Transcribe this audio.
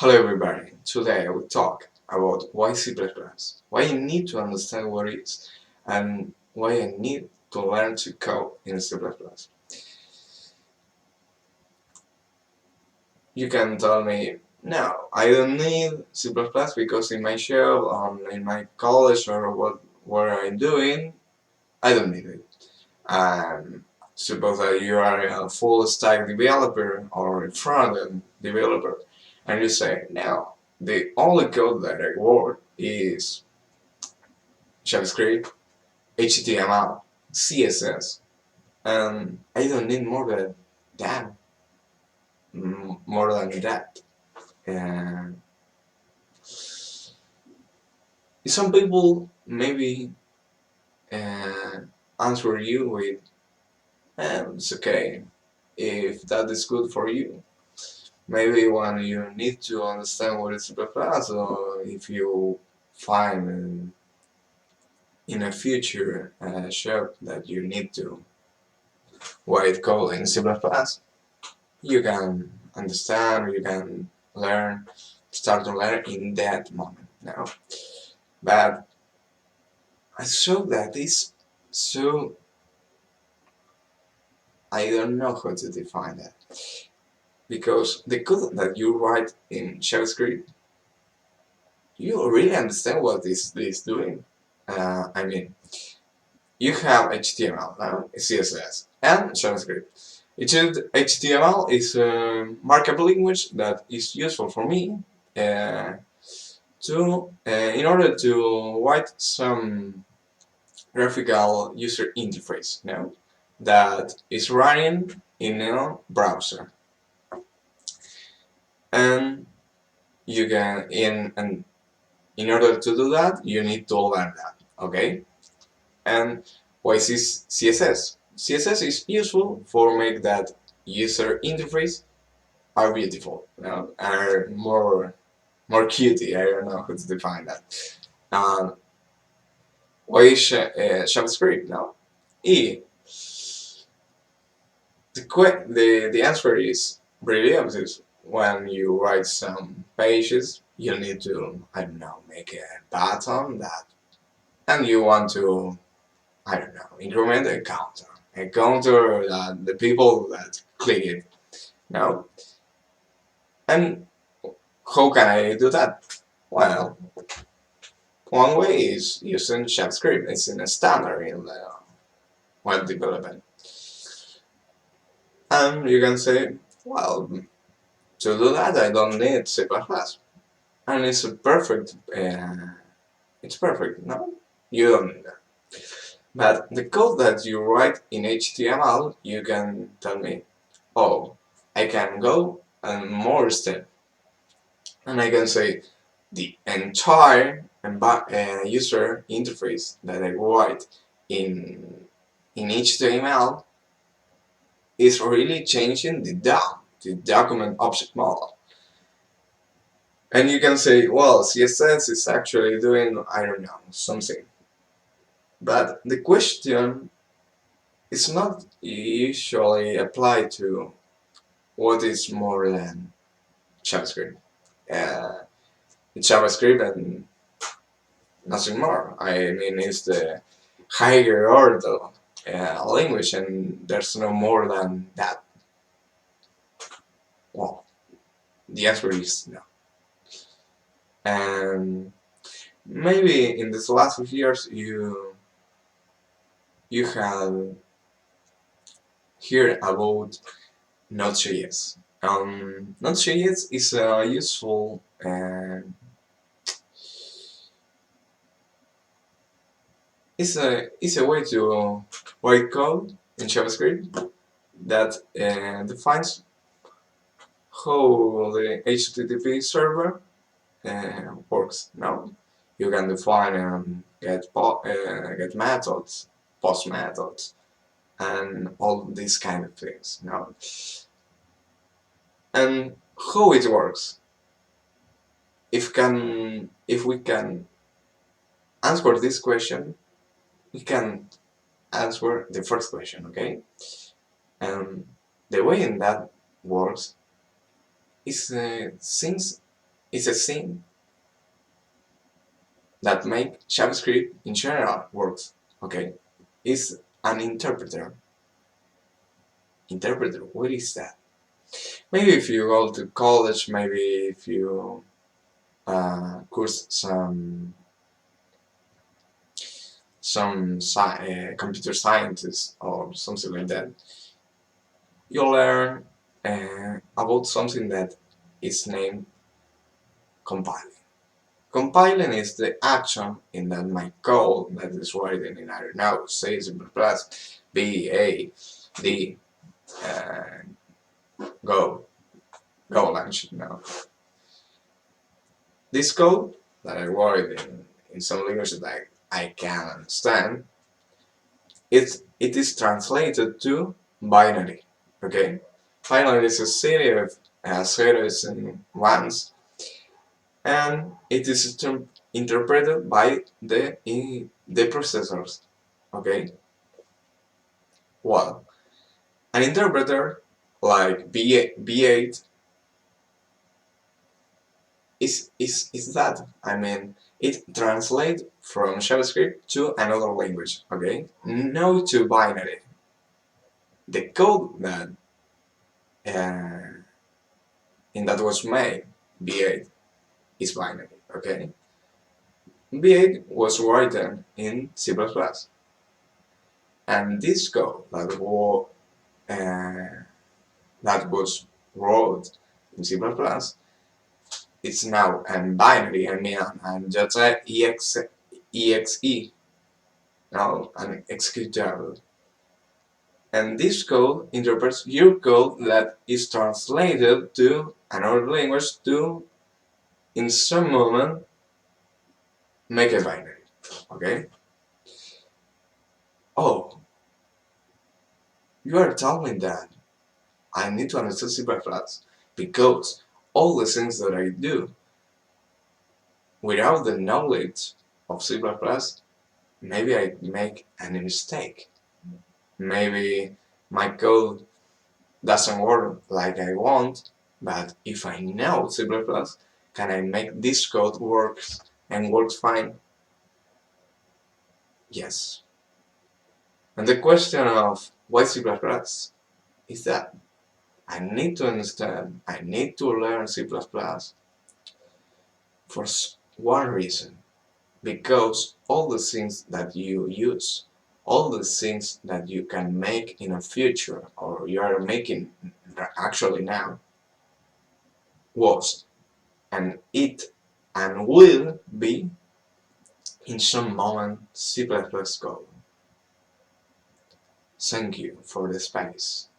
Hello everybody, today I will talk about why C++, why you need to understand what it is, and why I need to learn to code in C++. You can tell me, no, I don't need C++ because in my job, in my college or where I'm doing, I don't need it. Suppose that you are a full stack developer or a front end developer, and you say, no, the only code that I work is JavaScript, HTML, CSS, and I don't need that, more than that. And some people maybe uh, answer you with, it's okay if that is good for you. Maybe when you need to understand what is C++, or if you find in a future job that you need to write code in C++, you can understand, you can learn, start to learn in that moment now. But I saw that is so, I don't know how to define that. Because the code that you write in JavaScript, you really understand what this is doing. I mean, you have HTML, CSS, and JavaScript. HTML is a markup language that is useful for me uh, in order to write some graphical user interface, that is running in a browser, and you can in order to do that you need to learn that, okay? And why is CSS? CSS is useful for make that user interface are beautiful, are more cutie. I don't know how to define that. Um, why is JavaScript? No, E. The answer is really obvious. When you write some pages, you need to, I don't know, make a button that, and you want to, I don't know, increment a counter that the people that click it. No, and how can I do that? Well, one way is using JavaScript. It's in a standard in the web development. And you can say, well, to do that I don't need C++. And it's perfect, no? You don't need that. But the code that you write in HTML, you can tell me, oh, I can go and more step. And I can say, the entire user interface that I write in HTML is really changing the document object model. And you can say, well, CSS is actually doing, I don't know, something. But the question is not usually applied to what is more than JavaScript. Uh, it's JavaScript and nothing more. I mean, it's the higher order language, and there's no more than that. Well, the answer is no. And maybe in these last few years you have heard about Node.js. Node.js is a useful it's a way to write code in JavaScript that defines how the HTTP server works. Now you can define get methods, post methods, and all these kind of things. Now, and how it works. If we can answer this question, we can answer the first question, okay? And the way in that works is since is a thing that make JavaScript in general works. Okay, is an interpreter. Interpreter, what is that? Maybe if you go to college, maybe if you course computer scientist or something like that, you learn about something that is named compiling. Compiling is the action in that my code that is written in, I don't know, C, C++, B, A, D, Go, Golang, no. This code that I write in some language that I can understand, it is translated to binary, okay? Binary is a series of zeros and ones, and it is interpreted by the processors, okay? Well, an interpreter like B8 is that. I mean, it translates from JavaScript to another language, okay? No to binary. The code that in that was made, B8, is binary, okay? B8 was written in C++, and this code that was wrote in C++, it's now an binary, I mean, and just exe, now an executable. And this code interprets your code that is translated to another language to, in some moment, make a binary. Okay? Oh, you are telling that I need to understand C++ because all the things that I do without the knowledge of C++, maybe I make any mistake. Maybe my code doesn't work like I want, but if I know C++, can I make this code work and works fine? Yes. And the question of why C++ is that I need to understand, I need to learn C++ for one reason. Because all the things that you use, all the things that you can make in a future or you are making actually now was and it and will be in some moment C++ code. Thank you for the space.